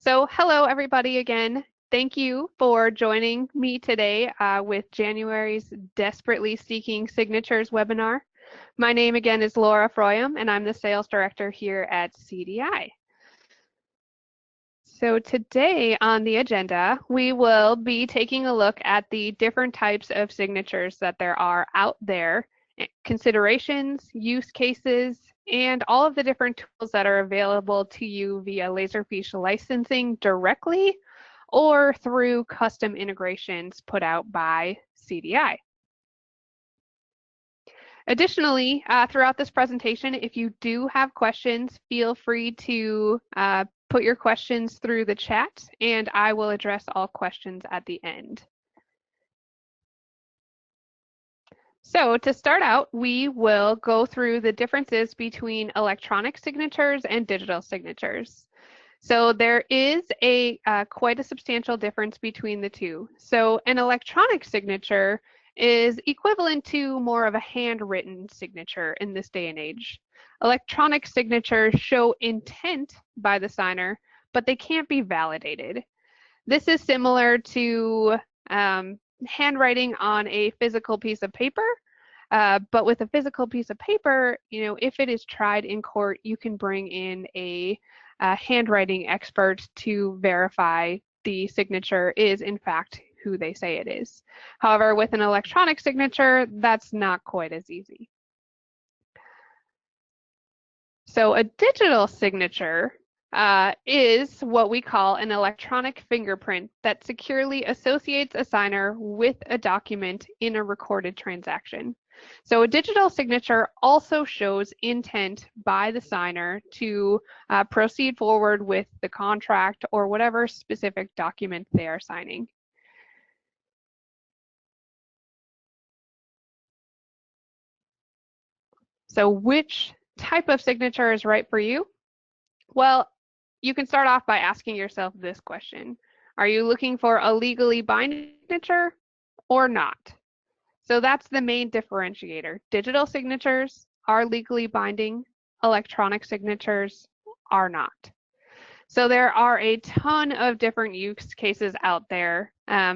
So hello everybody again. Thank you for joining me today with January's Desperately Seeking Signatures webinar. My name again is Laura Froyam and I'm the Sales Director here at CDI. So today on the agenda, we will be taking a look at the different types of signatures that there are out there, considerations, use cases, and all of the different tools that are available to you via Laserfiche licensing directly or through custom integrations put out by CDI. Additionally, throughout this presentation, if you do have questions, feel free to put your questions through the chat and I will address all questions at the end. So to start out, we will go through the differences between electronic signatures and digital signatures. So there is quite a substantial difference between the two. So an electronic signature is equivalent to more of a handwritten signature in this day and age. Electronic signatures show intent by the signer, but they can't be validated. This is similar to handwriting on a physical piece of paper, but with a physical piece of paper, if it is tried in court, you can bring in a handwriting expert to verify the signature is in fact who they say it is. However, with an electronic signature, that's not quite as easy. So a digital signature is what we call an electronic fingerprint that securely associates a signer with a document in a recorded transaction. So a digital signature also shows intent by the signer to proceed forward with the contract or whatever specific document they are signing. So which type of signature is right for you? Well, you can start off by asking yourself this question. Are you looking for a legally binding signature or not? So that's the main differentiator. Digital signatures are legally binding, electronic signatures are not. So there are a ton of different use cases out there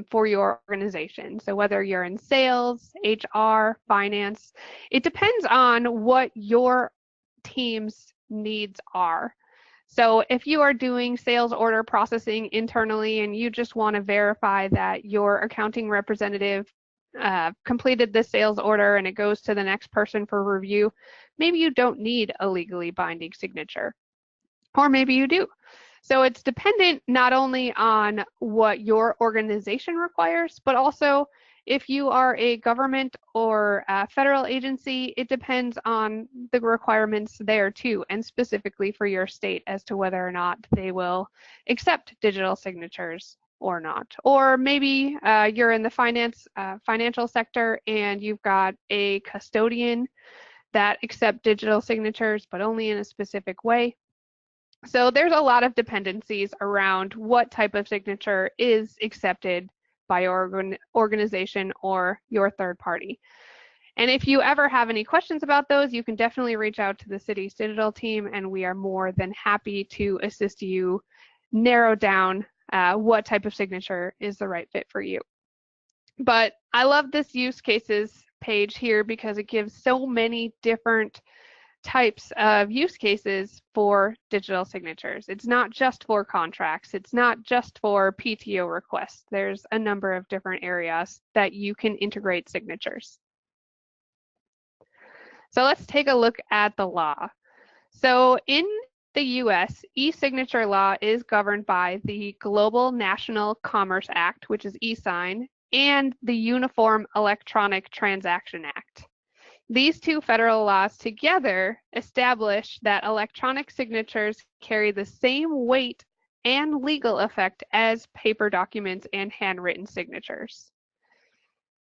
for your organization. So whether you're in sales, HR, finance, it depends on what your team's needs are. So if you are doing sales order processing internally and you just want to verify that your accounting representative completed the sales order and it goes to the next person for review, maybe you don't need a legally binding signature, or maybe you do. So it's dependent not only on what your organization requires, but also if you are a government or a federal agency, it depends on the requirements there too, and specifically for your state as to whether or not they will accept digital signatures or not. Or maybe you're in the financial sector and you've got a custodian that accept digital signatures, but only in a specific way. So there's a lot of dependencies around what type of signature is accepted by your organization or your third party. And if you ever have any questions about those, you can definitely reach out to the city's digital team and we are more than happy to assist you narrow down what type of signature is the right fit for you. But I love this use cases page here because it gives so many different types of use cases for digital signatures. It's not just for contracts. It's not just for PTO requests. There's a number of different areas that you can integrate signatures. So let's take a look at the law. So in the US, e-signature law is governed by the Global National Commerce Act, which is e-sign, and the Uniform Electronic Transaction Act. These two federal laws together establish that electronic signatures carry the same weight and legal effect as paper documents and handwritten signatures.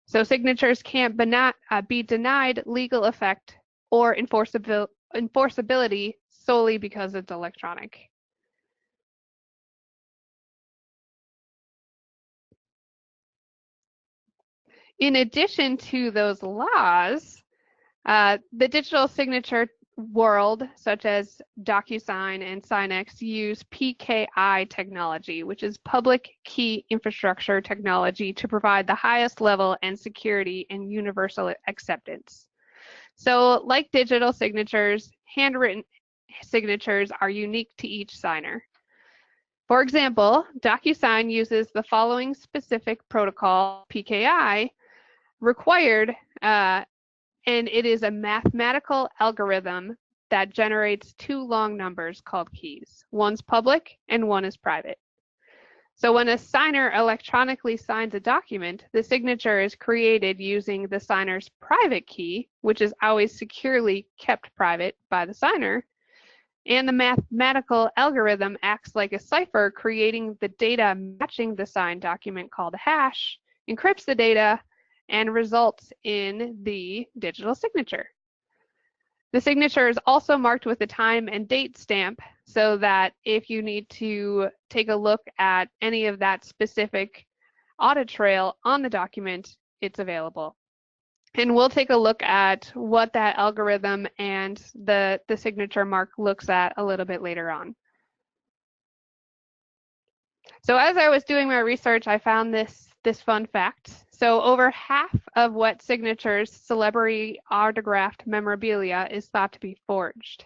So signatures can't be denied legal effect or enforceability solely because it's electronic. In addition to those laws, the digital signature world, such as DocuSign and Signex, use PKI technology, which is public key infrastructure technology, to provide the highest level and security and universal acceptance. So, like digital signatures, handwritten signatures are unique to each signer. For example, DocuSign uses the following specific protocol, PKI, required, and it is a mathematical algorithm that generates two long numbers called keys. One's public and one is private. So when a signer electronically signs a document, the signature is created using the signer's private key, which is always securely kept private by the signer, and the mathematical algorithm acts like a cipher, creating the data matching the signed document called a hash, encrypts the data, and results in the digital signature. The signature is also marked with a time and date stamp, so that if you need to take a look at any of that specific audit trail on the document, it's available. And we'll take a look at what that algorithm and the signature mark looks at a little bit later on. So as I was doing my research, I found this fun fact. So over half of what signatures celebrity autographed memorabilia is thought to be forged.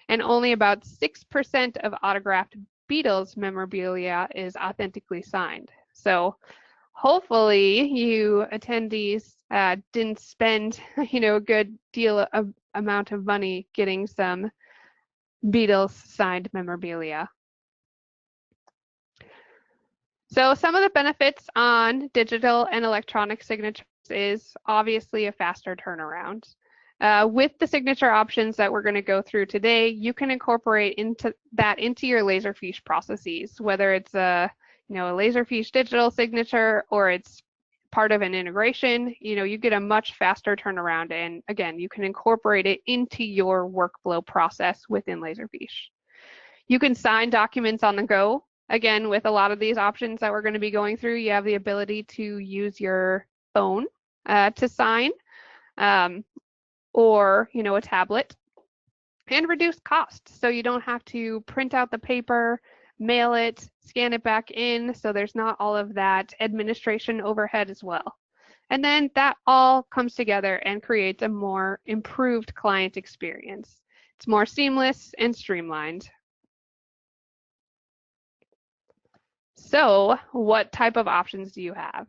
And only about 6% of autographed Beatles memorabilia is authentically signed. So hopefully you attendees didn't spend, a good deal of amount of money getting some Beatles signed memorabilia. So some of the benefits on digital and electronic signatures is obviously a faster turnaround. With the signature options that we're going to go through today, you can incorporate into your Laserfiche processes, whether it's a Laserfiche digital signature or it's part of an integration. You get a much faster turnaround, and again, you can incorporate it into your workflow process within Laserfiche. You can sign documents on the go. Again, with a lot of these options that we're going to be going through, you have the ability to use your phone to sign, or a tablet, and reduce costs. So you don't have to print out the paper, mail it, scan it back in. So there's not all of that administration overhead as well. And then that all comes together and creates a more improved client experience. It's more seamless and streamlined. So what type of options do you have?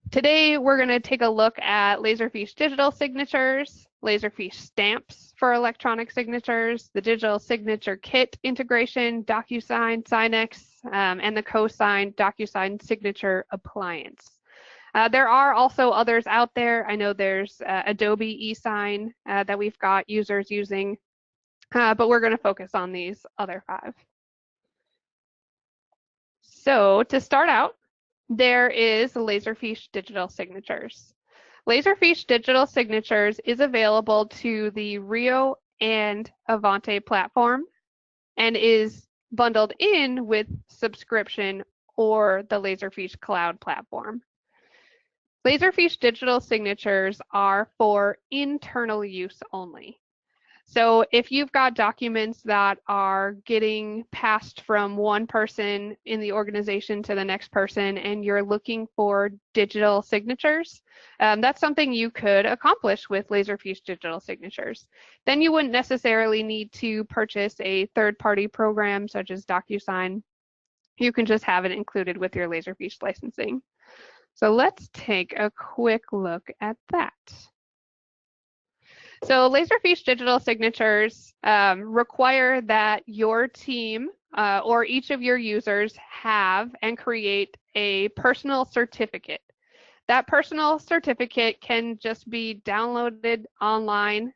Today, we're going to take a look at Laserfiche digital signatures, Laserfiche stamps for electronic signatures, the digital signature kit integration, DocuSign, Signex, and the co-signed DocuSign signature appliance. There are also others out there. I know there's Adobe eSign that we've got users using, but we're going to focus on these other 5. So to start out, there is Laserfiche digital signatures. Laserfiche digital signatures is available to the Rio and Avante platform and is bundled in with subscription or the Laserfiche cloud platform. Laserfiche digital signatures are for internal use only. So if you've got documents that are getting passed from one person in the organization to the next person and you're looking for digital signatures, that's something you could accomplish with Laserfiche digital signatures. Then you wouldn't necessarily need to purchase a third-party program such as DocuSign. You can just have it included with your Laserfiche licensing. So let's take a quick look at that. So Laserfiche digital signatures require that your team or each of your users have and create a personal certificate. That personal certificate can just be downloaded online.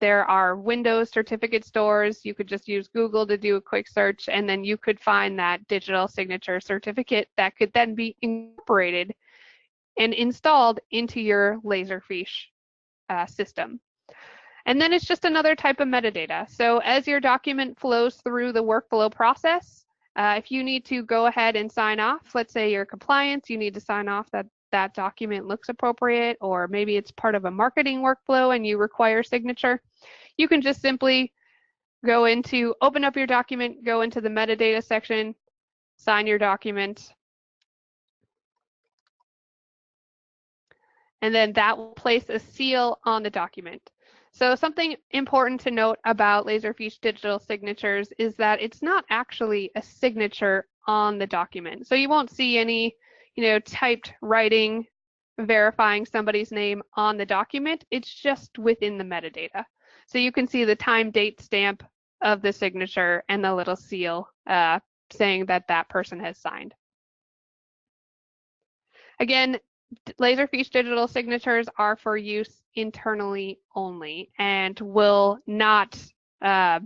There are Windows certificate stores. You could just use Google to do a quick search, and then you could find that digital signature certificate that could then be incorporated and installed into your Laserfiche system. And then it's just another type of metadata. So as your document flows through the workflow process, if you need to go ahead and sign off, let's say you're compliance, you need to sign off that that document looks appropriate, or maybe it's part of a marketing workflow and you require signature, You can just simply open up your document, go into the metadata section, sign your document, and then that will place a seal on the document. So something important to note about Laserfiche digital signatures is that it's not actually a signature on the document. So you won't see any, typed writing verifying somebody's name on the document. It's just within the metadata. So you can see the time date stamp of the signature and the little seal saying that that person has signed. Again, Laserfiche digital signatures are for use internally only and will not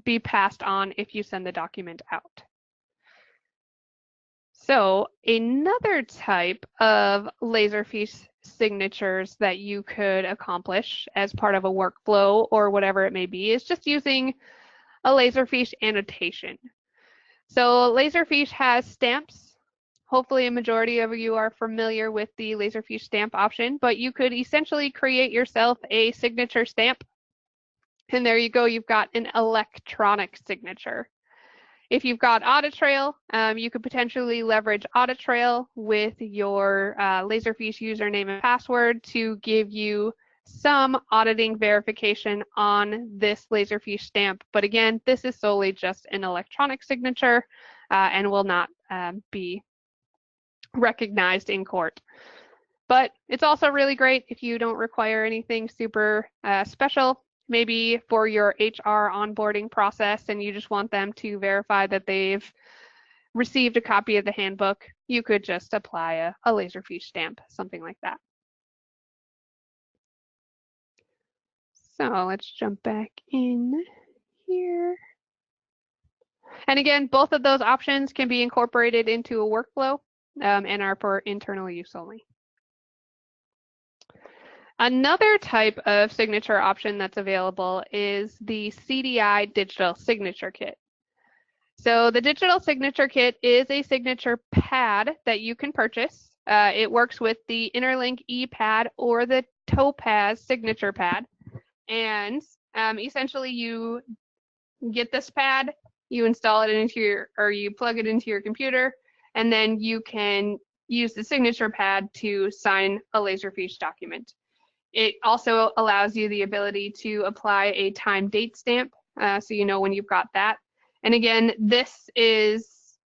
be passed on if you send the document out. So another type of Laserfiche signatures that you could accomplish as part of a workflow or whatever it may be is just using a Laserfiche annotation. So Laserfiche has stamps. Hopefully a majority of you are familiar with the Laserfiche stamp option, but you could essentially create yourself a signature stamp. And there you go, you've got an electronic signature. If you've got Audit Trail, you could potentially leverage Audit Trail with your Laserfiche username and password to give you some auditing verification on this Laserfiche stamp. But again, this is solely just an electronic signature and will not be recognized in court. But it's also really great if you don't require anything super special, maybe for your HR onboarding process and you just want them to verify that they've received a copy of the handbook, you could just apply a Laserfiche stamp, something like that. So let's jump back in here. And again, both of those options can be incorporated into a workflow and are for internal use only. Another type of signature option that's available is the CDI digital signature kit. So the digital signature kit is a signature pad that you can purchase. It works with the Interlink ePad or the Topaz signature pad. And essentially you get this pad, you install it into you plug it into your computer, and then you can use the signature pad to sign a Laserfiche document. It also allows you the ability to apply a time date stamp, so you know when you've got that. And again, this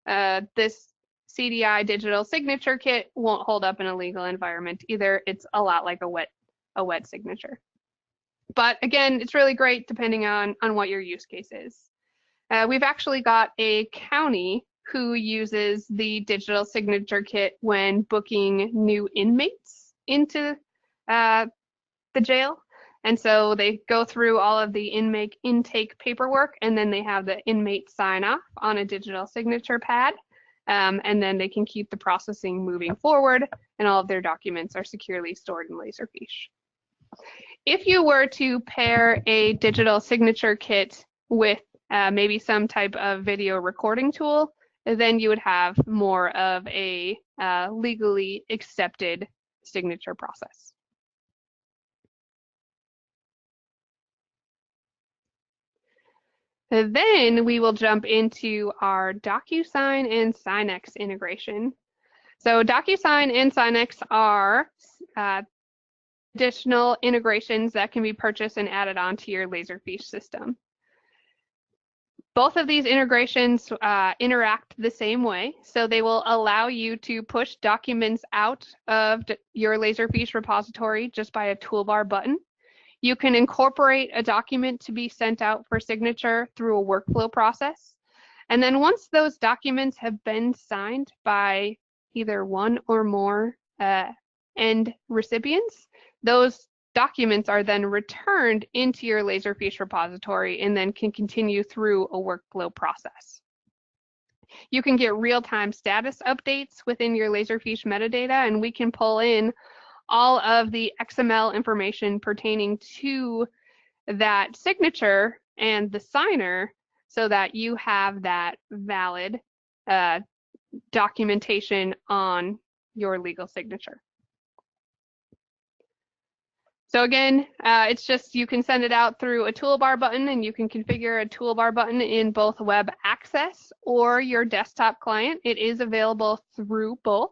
CDI digital signature kit won't hold up in a legal environment either. It's a lot like a wet signature. But again, it's really great depending on what your use case is. We've actually got a county who uses the digital signature kit when booking new inmates into the jail. And so they go through all of the inmate intake paperwork, and then they have the inmate sign off on a digital signature pad. And then they can keep the processing moving forward, and all of their documents are securely stored in Laserfiche. If you were to pair a digital signature kit with maybe some type of video recording tool, then you would have more of a legally accepted signature process. Then we will jump into our DocuSign and Signex integration. So DocuSign and Signex are additional integrations that can be purchased and added onto your Laserfiche system. Both of these integrations interact the same way, so they will allow you to push documents out of your Laserfiche repository just by a toolbar button. You can incorporate a document to be sent out for signature through a workflow process. And then once those documents have been signed by either one or more end recipients, those documents are then returned into your Laserfiche repository and then can continue through a workflow process. You can get real-time status updates within your Laserfiche metadata, and we can pull in all of the XML information pertaining to that signature and the signer so that you have that valid documentation on your legal signature. So again, it's just you can send it out through a toolbar button, and you can configure a toolbar button in both web access or your desktop client. It is available through both.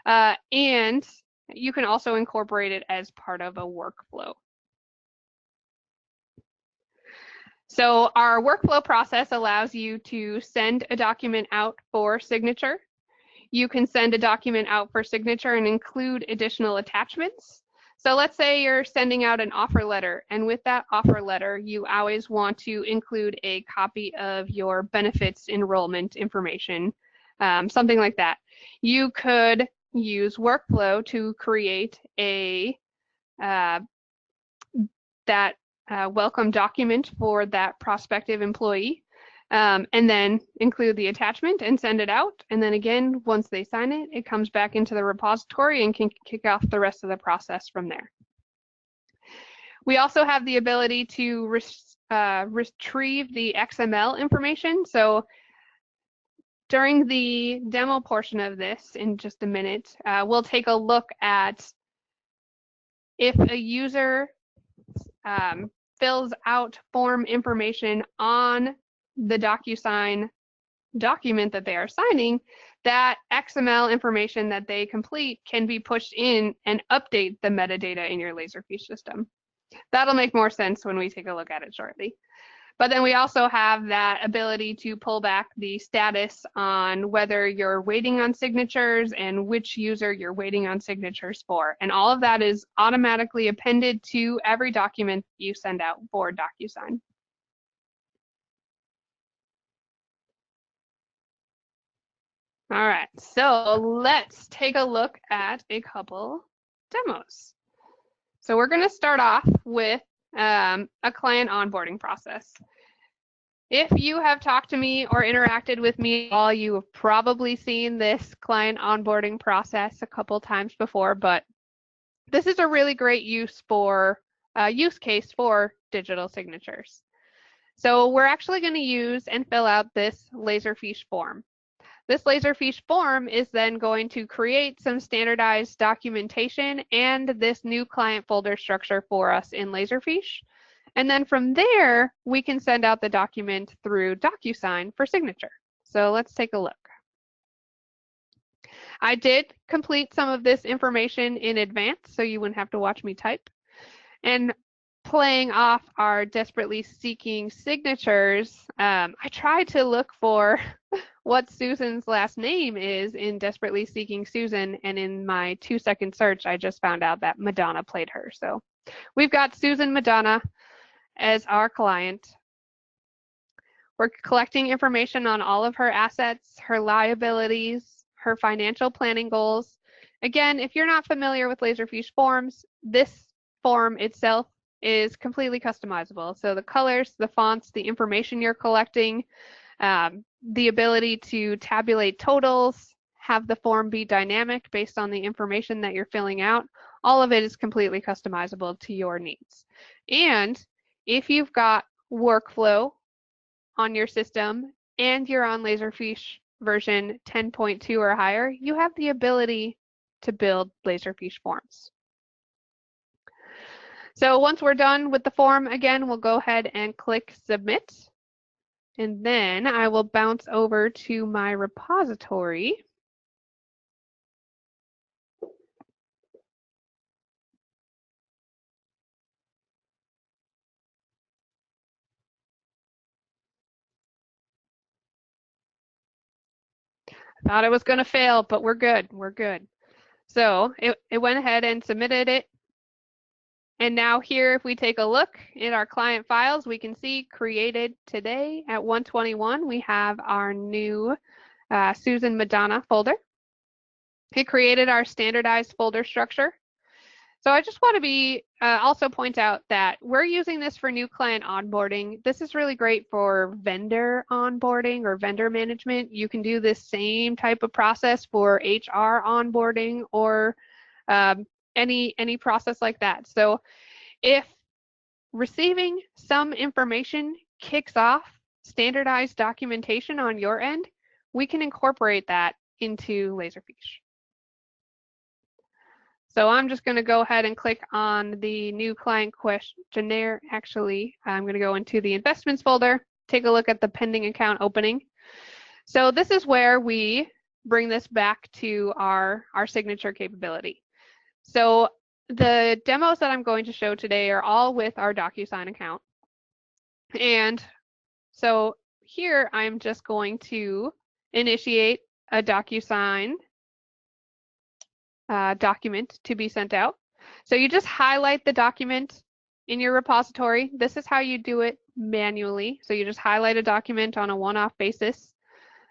And you can also incorporate it as part of a workflow. So our workflow process allows you to send a document out for signature. You can send a document out for signature and include additional attachments. So let's say you're sending out an offer letter, and with that offer letter, you always want to include a copy of your benefits enrollment information, something like that. You could use workflow to create a welcome document for that prospective employee, and then include the attachment and send it out. And then again, once they sign it, it comes back into the repository and can kick off the rest of the process from there. We also have the ability to retrieve the XML information. So during the demo portion of this, in just a minute, we'll take a look at if a user fills out form information on the DocuSign document that they are signing, that XML information that they complete can be pushed in and update the metadata in your Laserfiche system. That'll make more sense when we take a look at it shortly. But then we also have that ability to pull back the status on whether you're waiting on signatures and which user you're waiting on signatures for. And all of that is automatically appended to every document you send out for DocuSign. All right, so let's take a look at a couple demos. So we're going to start off with a client onboarding process. If you have talked to me or interacted with me at all, you have probably seen this client onboarding process a couple times before, but this is a really great use case for digital signatures. So we're actually going to use and fill out this Laserfiche form. This Laserfiche form is then going to create some standardized documentation and this new client folder structure for us in Laserfiche. And then from there, we can send out the document through DocuSign for signature. So let's take a look. I did complete some of this information in advance, so you wouldn't have to watch me type. And playing off our desperately seeking signatures, I tried to look for what Susan's last name is in Desperately Seeking Susan, and in my 2-second search, I just found out that Madonna played her. So we've got Susan Madonna as our client. We're collecting information on all of her assets, her liabilities, her financial planning goals. Again, if you're not familiar with Laserfiche forms, this form itself is completely customizable. So the colors, the fonts, the information you're collecting, the ability to tabulate totals, have the form be dynamic based on the information that you're filling out, all of it is completely customizable to your needs. And if you've got workflow on your system and you're on Laserfiche version 10.2 or higher, you have the ability to build Laserfiche forms. So once we're done with the form, again, we'll go ahead and click Submit. And then I will bounce over to my repository. I thought it was going to fail, but we're good. We're good. So it went ahead and submitted it. And now here, if we take a look in our client files, we can see created today at 1:21, we have our new Susan Madonna folder. It created our standardized folder structure. So I just want to also point out that we're using this for new client onboarding. This is really great for vendor onboarding or vendor management. You can do this same type of process for HR onboarding or any process like that. So if receiving some information kicks off standardized documentation on your end, we can incorporate that into Laserfiche. So I'm just going to go ahead and click on the new client questionnaire. Actually, I'm going to go into the investments folder, take a look at the pending account opening. So this is where we bring this back to our signature capability. So the demos that I'm going to show today are all with our DocuSign account. And so here I'm just going to initiate a DocuSign document to be sent out. So you just highlight the document in your repository. This is how you do it manually. So you just highlight a document on a one-off basis,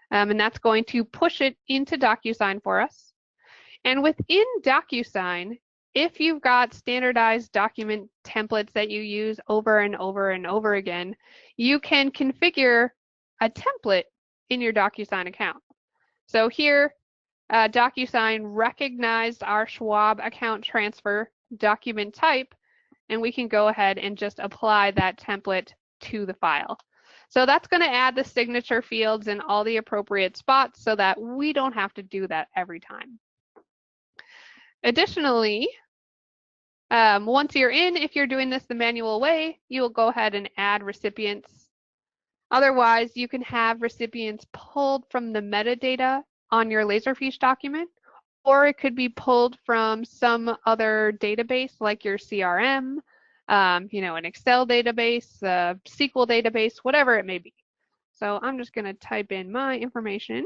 and that's going to push it into DocuSign for us. And within DocuSign, if you've got standardized document templates that you use over and over and over again, you can configure a template in your DocuSign account. So here, DocuSign recognized our Schwab account transfer document type, and we can go ahead and just apply that template to the file. So that's going to add the signature fields in all the appropriate spots so that we don't have to do that every time. Additionally, once you're in, if you're doing this the manual way, you will go ahead and add recipients. Otherwise, you can have recipients pulled from the metadata on your Laserfiche document, or it could be pulled from some other database like your CRM, an Excel database, a SQL database, whatever it may be. So I'm just going to type in my information.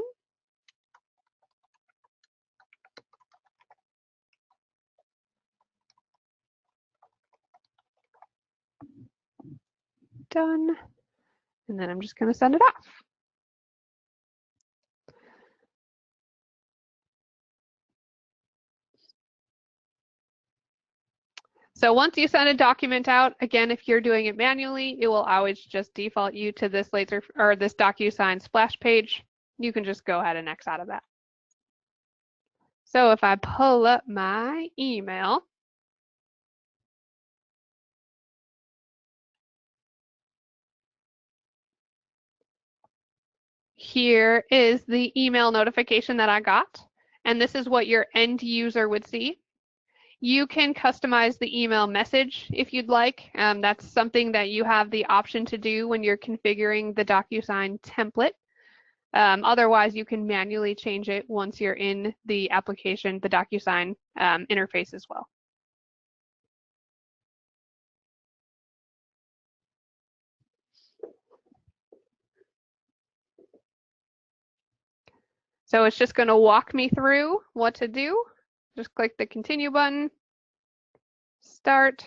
Done. And then I'm just going to send it off. So once you send a document out, again, if you're doing it manually, it will always just default you to this this DocuSign splash page. You can just go ahead and X out of that. So if I pull up my email, here is the email notification that I got, and this is what your end user would see. You can customize the email message if you'd like. That's something that you have the option to do when you're configuring the DocuSign template. Otherwise, you can manually change it once you're in the application, the DocuSign interface as well. So it's just going to walk me through what to do. Just click the continue button, start,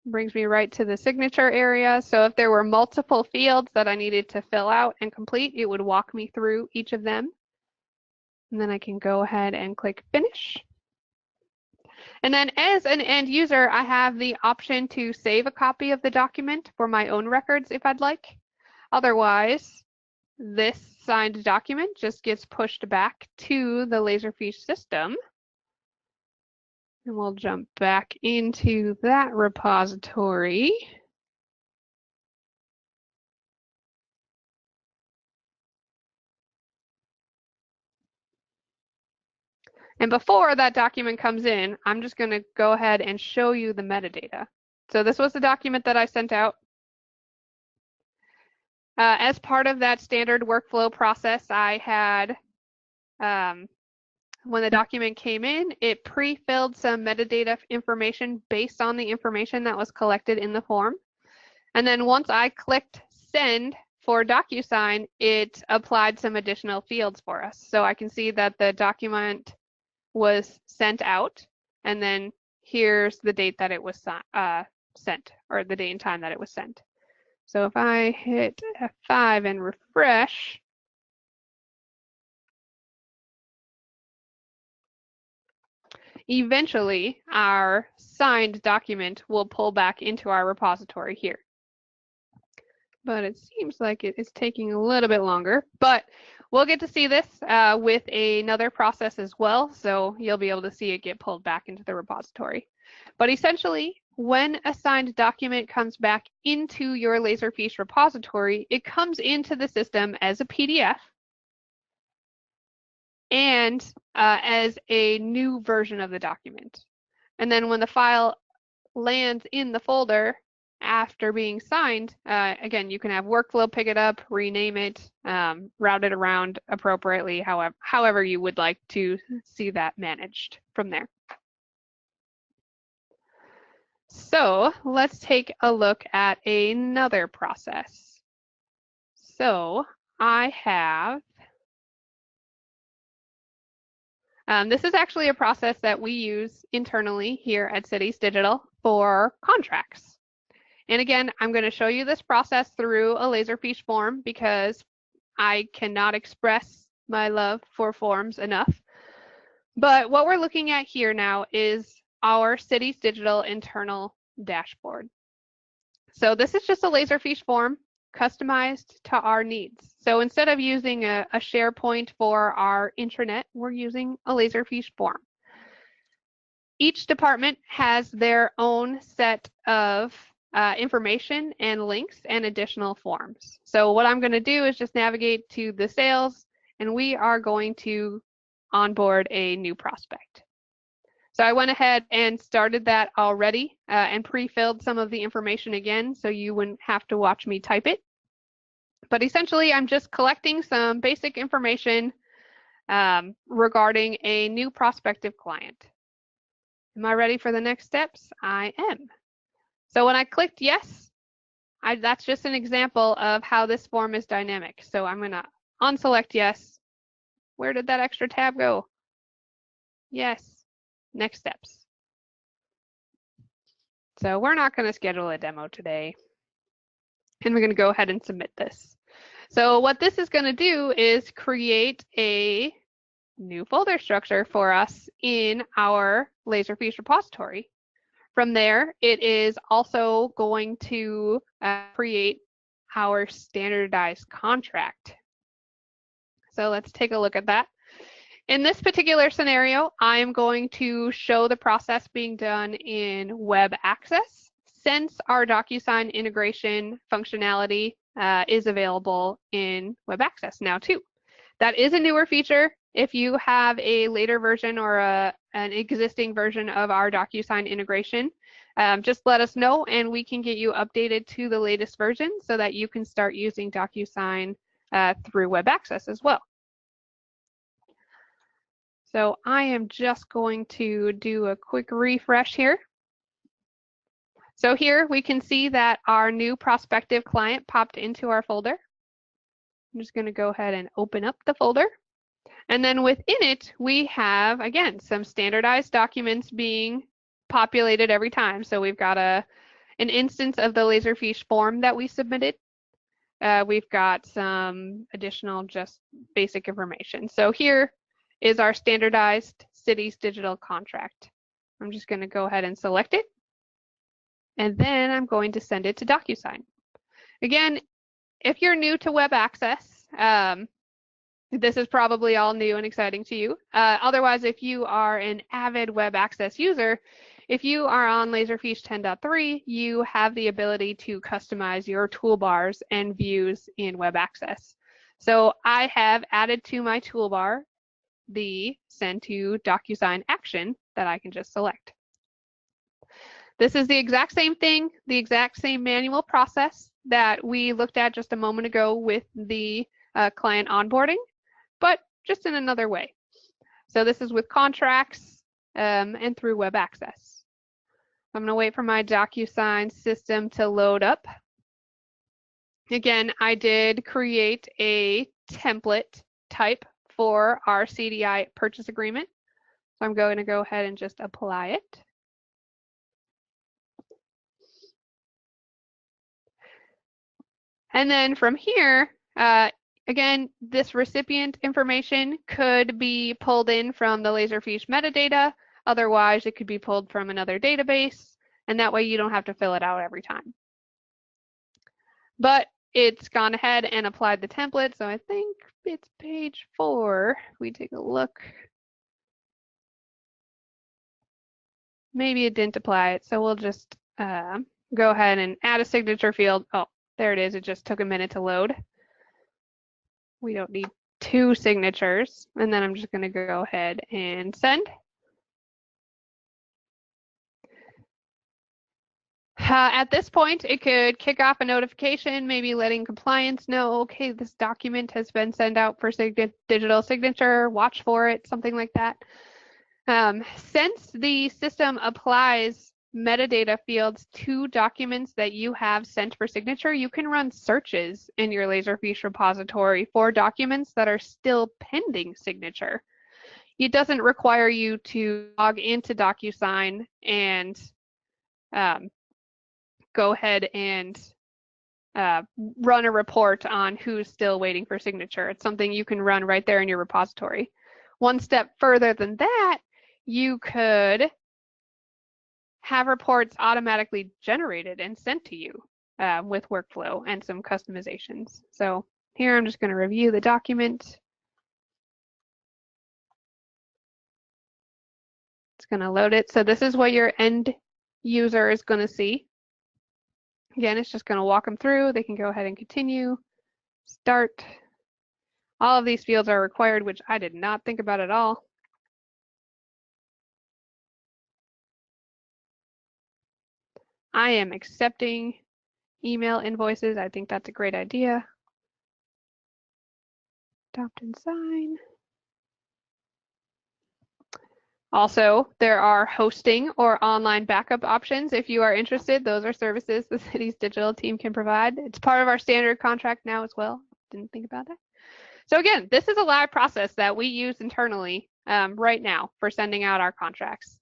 brings me right to the signature area. So if there were multiple fields that I needed to fill out and complete, it would walk me through each of them. And then I can go ahead and click finish. And then as an end user, I have the option to save a copy of the document for my own records if I'd like. Otherwise, this signed document just gets pushed back to the Laserfiche system. And we'll jump back into that repository. And before that document comes in, I'm just going to go ahead and show you the metadata. So this was the document that I sent out. As part of that standard workflow process, I had, when the document came in, it pre-filled some metadata information based on the information that was collected in the form. And then once I clicked send for DocuSign, it applied some additional fields for us. So I can see that the document was sent out, and then here's the date that it was sent, or the date and time that it was sent. So if I hit F5 and refresh, eventually our signed document will pull back into our repository here. But it seems like it is taking a little bit longer, but we'll get to see this with another process as well, so you'll be able to see it get pulled back into the repository. But essentially, when a signed document comes back into your Laserfiche repository, it comes into the system as a PDF and as a new version of the document. And then when the file lands in the folder after being signed, again, you can have workflow pick it up, rename it, route it around appropriately, however you would like to see that managed from there. So let's take a look at another process. So I have, this is actually a process that we use internally here at Cities Digital for contracts. And again, I'm going to show you this process through a Laserfiche form because I cannot express my love for forms enough. But what we're looking at here now is our Cities Digital internal dashboard. So this is just a Laserfiche form customized to our needs. So instead of using a SharePoint for our intranet, we're using a Laserfiche form. Each department has their own set of information and links and additional forms. So what I'm going to do is just navigate to the sales, and we are going to onboard a new prospect. So I went ahead and started that already and pre-filled some of the information again so you wouldn't have to watch me type it. But essentially, I'm just collecting some basic information regarding a new prospective client. Am I ready for the next steps? I am. So when I clicked yes, that's just an example of how this form is dynamic. So I'm going to unselect yes. Where did that extra tab go? Yes. Next steps. So we're not going to schedule a demo today. And we're going to go ahead and submit this. So what this is going to do is create a new folder structure for us in our Laserfiche repository. From there, it is also going to create our standardized contract. So let's take a look at that. In this particular scenario, I'm going to show the process being done in web access since our DocuSign integration functionality is available in web access now too. That is a newer feature. If you have a later version or an existing version of our DocuSign integration, just let us know and we can get you updated to the latest version so that you can start using DocuSign through web access as well. So I am just going to do a quick refresh here. So here we can see that our new prospective client popped into our folder. I'm just going to go ahead and open up the folder. And then within it, we have, again, some standardized documents being populated every time. So we've got an instance of the Laserfiche form that we submitted. We've got some additional just basic information. So here is our standardized Cities Digital contract. I'm just going to go ahead and select it. And then I'm going to send it to DocuSign. Again, if you're new to web access, this is probably all new and exciting to you. Otherwise, if you are an avid web access user, if you are on Laserfiche 10.3, you have the ability to customize your toolbars and views in web access. So I have added to my toolbar the send to DocuSign action that I can just select. This is the exact same thing, the exact same manual process that we looked at just a moment ago with the client onboarding, but just in another way. So this is with contracts and through web access. I'm going to wait for my DocuSign system to load up. Again, I did create a template type for our CDI purchase agreement. So I'm going to go ahead and just apply it. And then from here, again, this recipient information could be pulled in from the Laserfiche metadata. Otherwise, it could be pulled from another database. And that way you don't have to fill it out every time. But it's gone ahead and applied the template. So I think it's page 4. If we take a look. Maybe it didn't apply it. So we'll just go ahead and add a signature field. Oh, there it is. It just took a minute to load. We don't need 2 signatures. And then I'm just going to go ahead and send. At this point, it could kick off a notification, maybe letting compliance know, okay, this document has been sent out for digital signature, watch for it, something like that. Since the system applies metadata fields to documents that you have sent for signature, you can run searches in your Laserfiche repository for documents that are still pending signature. It doesn't require you to log into DocuSign and go ahead and run a report on who's still waiting for signature. It's something you can run right there in your repository. One step further than that, you could have reports automatically generated and sent to you with workflow and some customizations. So here I'm just going to review the document. It's going to load it. So this is what your end user is going to see. Again, it's just going to walk them through. They can go ahead and continue, start. All of these fields are required, which I did not think about at all. I am accepting email invoices. I think that's a great idea. Adopt and sign. Also, there are hosting or online backup options. If you are interested, those are services the city's digital team can provide. It's part of our standard contract now as well. Didn't think about that. So again, this is a live process that we use internally right now for sending out our contracts.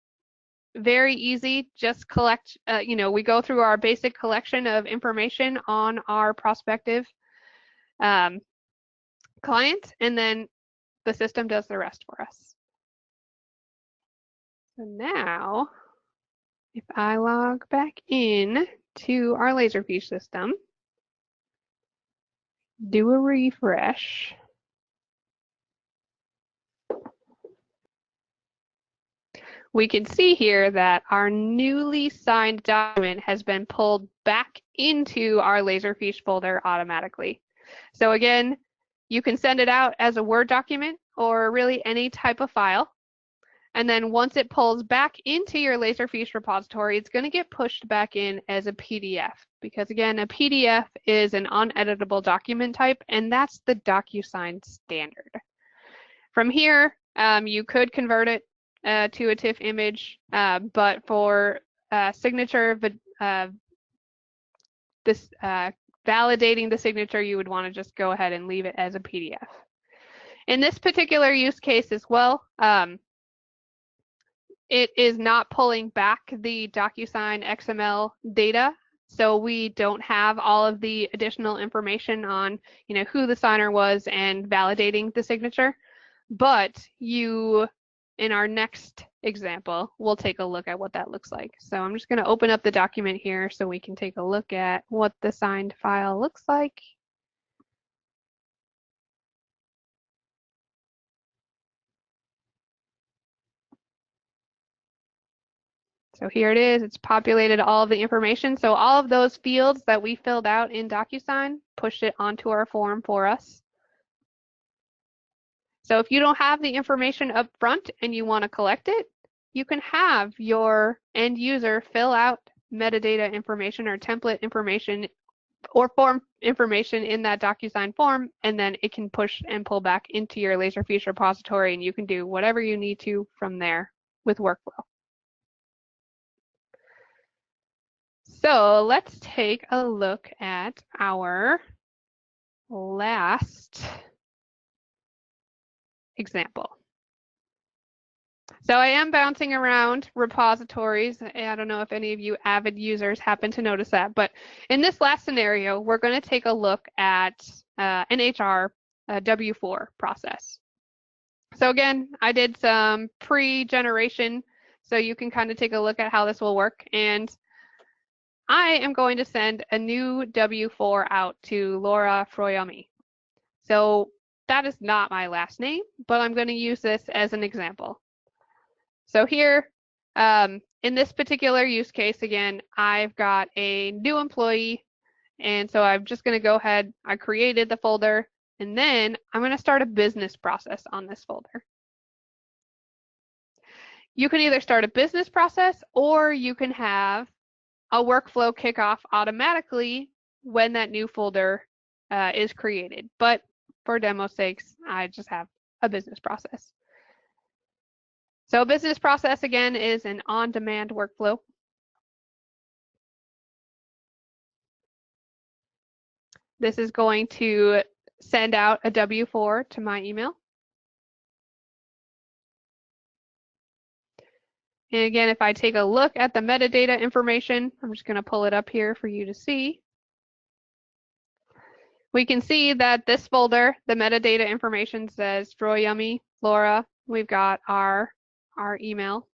Very easy, just collect, we go through our basic collection of information on our prospective client, and then the system does the rest for us. So now, if I log back in to our Laserfiche system, do a refresh, we can see here that our newly signed document has been pulled back into our Laserfiche folder automatically. So again, you can send it out as a Word document or really any type of file. And then once it pulls back into your Laserfiche repository, it's going to get pushed back in as a PDF, because again, a PDF is an uneditable document type, and that's the DocuSign standard. From here, you could convert it to a TIFF image, but for signature, validating the signature, you would want to just go ahead and leave it as a PDF. In this particular use case as well, it is not pulling back the DocuSign XML data, so we don't have all of the additional information on, who the signer was and validating the signature. But in our next example, we'll take a look at what that looks like. So I'm just going to open up the document here so we can take a look at what the signed file looks like. So here it is, it's populated all of the information. So all of those fields that we filled out in DocuSign pushed it onto our form for us. So if you don't have the information up front and you want to collect it, you can have your end user fill out metadata information or template information or form information in that DocuSign form, and then it can push and pull back into your Laserfiche repository, and you can do whatever you need to from there with workflow. So let's take a look at our last example. So I am bouncing around repositories. I don't know if any of you avid users happen to notice that, but in this last scenario, we're going to take a look at an HR W-4 process. So again, I did some pre-generation, so you can kind of take a look at how this will work. And I am going to send a new W-4 out to Laura Froyami. So that is not my last name, but I'm going to use this as an example. So here, in this particular use case, again, I've got a new employee, and so I'm just going to go ahead, I created the folder, and then I'm going to start a business process on this folder. You can either start a business process, or you can have a workflow kick off automatically when that new folder is created. But for demo sakes, I just have a business process. So a business process, again, is an on-demand workflow. This is going to send out a W-4 to my email. And again, if I take a look at the metadata information, I'm just going to pull it up here for you to see. We can see that this folder, the metadata information says Droy Yummy, Laura. We've got our email.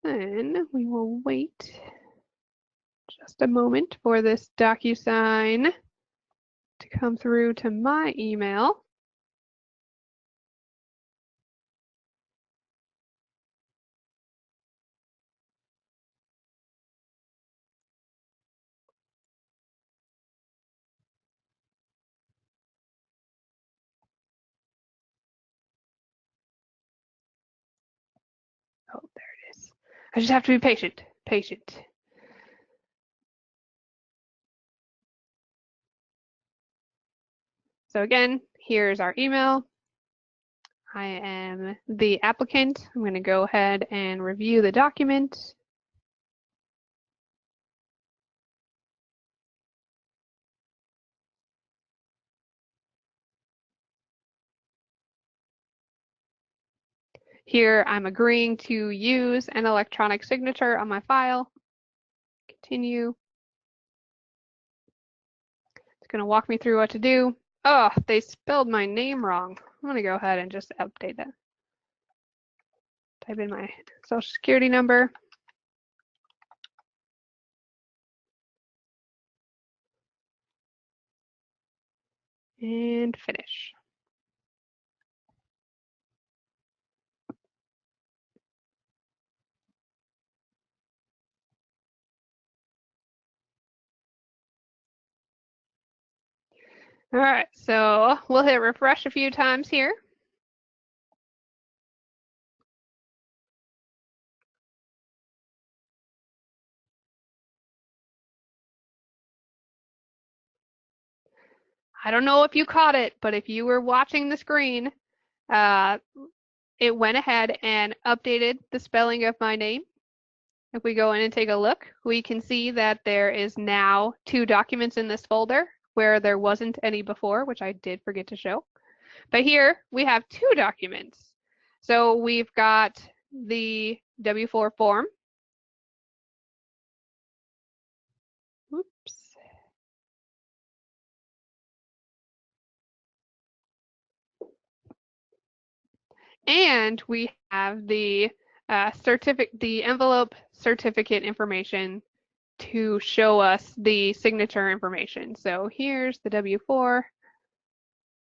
Then we will wait just a moment for this DocuSign to come through to my email. Oh, there it is. I just have to be patient. So again, here's our email. I am the applicant. I'm going to go ahead and review the document. Here, I'm agreeing to use an electronic signature on my file. Continue. It's going to walk me through what to do. Oh, they spelled my name wrong. I'm going to go ahead and just update that. Type in my social security number. And finish. All right, so we'll hit refresh a few times here. I don't know if you caught it, but if you were watching the screen, it went ahead and updated the spelling of my name. If we go in and take a look, we can see that there is now 2 documents in this folder where there wasn't any before, which I did forget to show. But here we have 2 documents. So we've got the W-4 form. Oops. And we have the envelope certificate information to show us the signature information. So here's the W-4,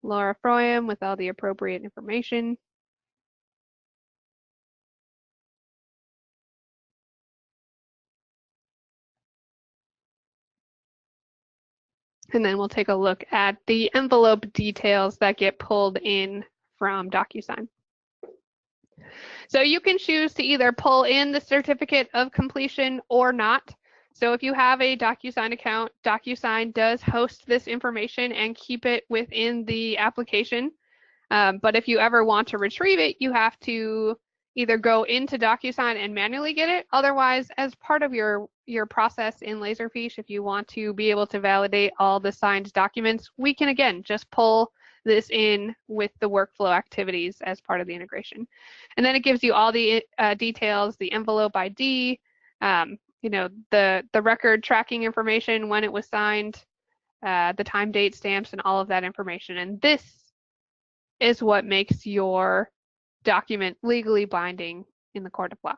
Laura Froyam with all the appropriate information. And then we'll take a look at the envelope details that get pulled in from DocuSign. So you can choose to either pull in the certificate of completion or not. So if you have a DocuSign account, DocuSign does host this information and keep it within the application. But if you ever want to retrieve it, you have to either go into DocuSign and manually get it. Otherwise, as part of your process in Laserfiche, if you want to be able to validate all the signed documents, we can, again, just pull this in with the workflow activities as part of the integration. And then it gives you all the details, the envelope ID, you know, the record tracking information, when it was signed, the time, date, stamps, and all of that information. And this is what makes your document legally binding in the court of law.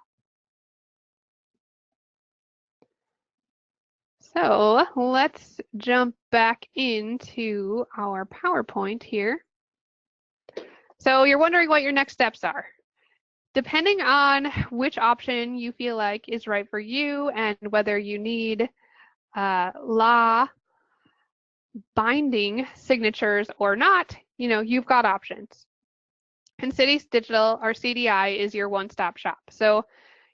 So let's jump back into our PowerPoint here. So you're wondering what your next steps are. Depending on which option you feel like is right for you and whether you need law binding signatures or not, you know, you've got options. And Cities Digital, or CDI, is your one-stop shop. So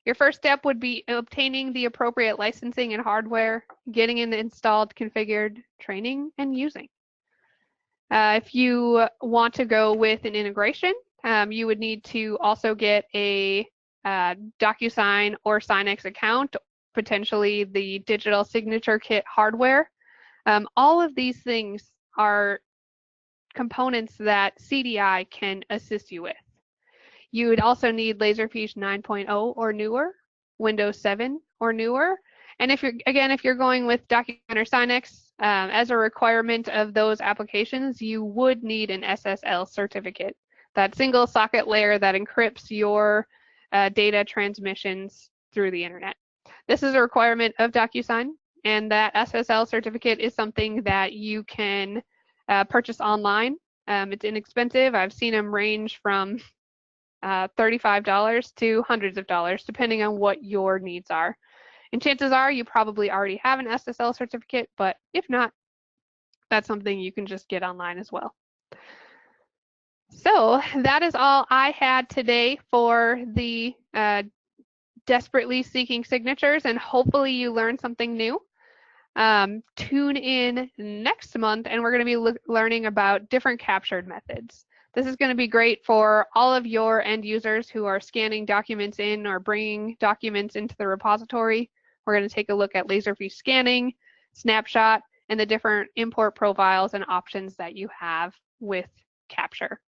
Your first step would be obtaining the appropriate licensing and hardware, getting it installed, configured, training, and using. If you want to go with an integration, you would need to also get a DocuSign or Signex account, potentially the digital signature kit hardware. All of these things are components that CDI can assist you with. You would also need Laserfiche 9.0 or newer, Windows 7 or newer. And if you're going with DocuSign or Signex, as a requirement of those applications, you would need an SSL certificate, that single socket layer that encrypts your data transmissions through the internet. This is a requirement of DocuSign, and that SSL certificate is something that you can purchase online. It's inexpensive. I've seen them range from $35 to hundreds of dollars, depending on what your needs are. And chances are you probably already have an SSL certificate, but if not, that's something you can just get online as well. So that is all I had today for the desperately seeking signatures, and hopefully you learned something new. Tune in next month, and we're going to be learning about different captured methods. This is going to be great for all of your end users who are scanning documents in or bringing documents into the repository. We're going to take a look at Laserfiche scanning, snapshot, and the different import profiles and options that you have with capture.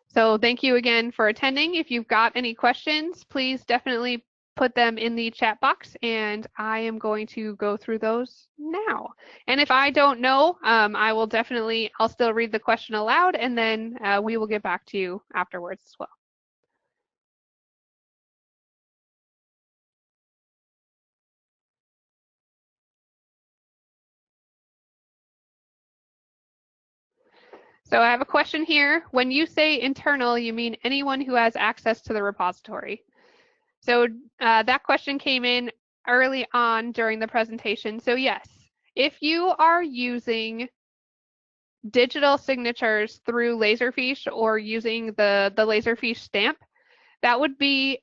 So thank you again for attending. If you've got any questions, please definitely put them in the chat box, and I am going to go through those now. And if I don't know, I'll still read the question aloud, and then we will get back to you afterwards as well. So I have a question here. When you say internal, you mean anyone who has access to the repository. So that question came in early on during the presentation. So yes, if you are using digital signatures through Laserfiche or using the Laserfiche stamp, that would be,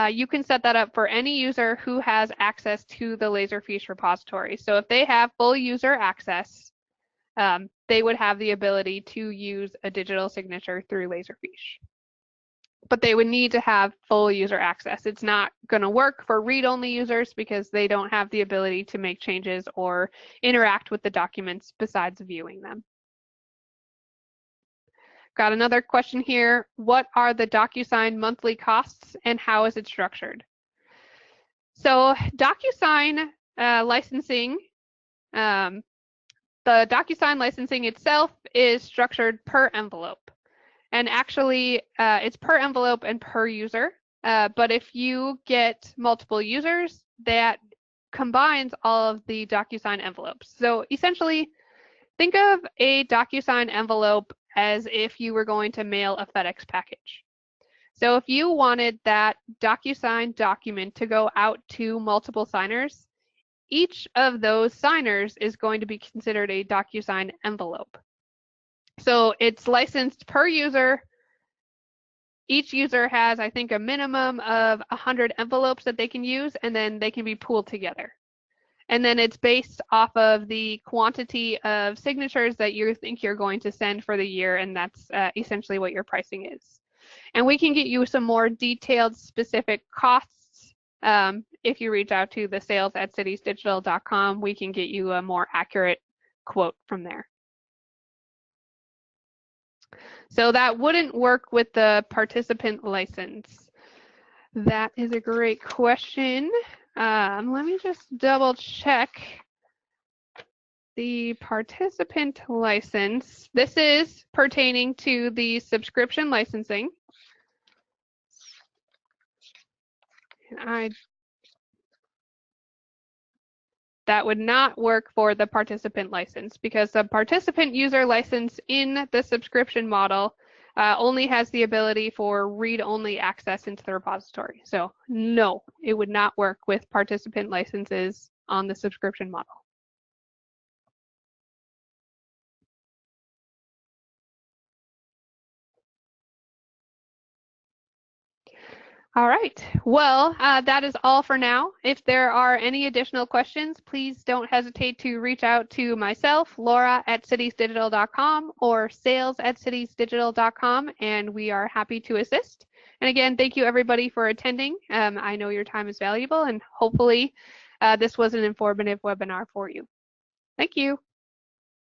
you can set that up for any user who has access to the Laserfiche repository. So if they have full user access, they would have the ability to use a digital signature through Laserfiche. But they would need to have full user access. It's not going to work for read-only users because they don't have the ability to make changes or interact with the documents besides viewing them. Got another question here. What are the DocuSign monthly costs and how is it structured? So DocuSign licensing, the DocuSign licensing itself is structured per envelope. And actually, it's per envelope and per user. But if you get multiple users, that combines all of the DocuSign envelopes. So essentially, think of a DocuSign envelope as if you were going to mail a FedEx package. So if you wanted that DocuSign document to go out to multiple signers, each of those signers is going to be considered a DocuSign envelope. So it's licensed per user. Each user has, I think, a minimum of 100 envelopes that they can use, and then they can be pooled together. And then it's based off of the quantity of signatures that you think you're going to send for the year, and that's essentially what your pricing is. And we can get you some more detailed specific costs. If you reach out to the sales@citiesdigital.com, we can get you a more accurate quote from there. So that wouldn't work with the participant license. That is a great question. Let me just double check the participant license. This is pertaining to the subscription licensing. That would not work for the participant license because the participant user license in the subscription model only has the ability for read-only access into the repository. So no, it would not work with participant licenses on the subscription model. All right. Well, that is all for now. If there are any additional questions, please don't hesitate to reach out to myself, Laura at citiesdigital.com, or sales@citiesdigital.com, and we are happy to assist. And again, thank you everybody for attending. I know your time is valuable, and hopefully this was an informative webinar for you. Thank you.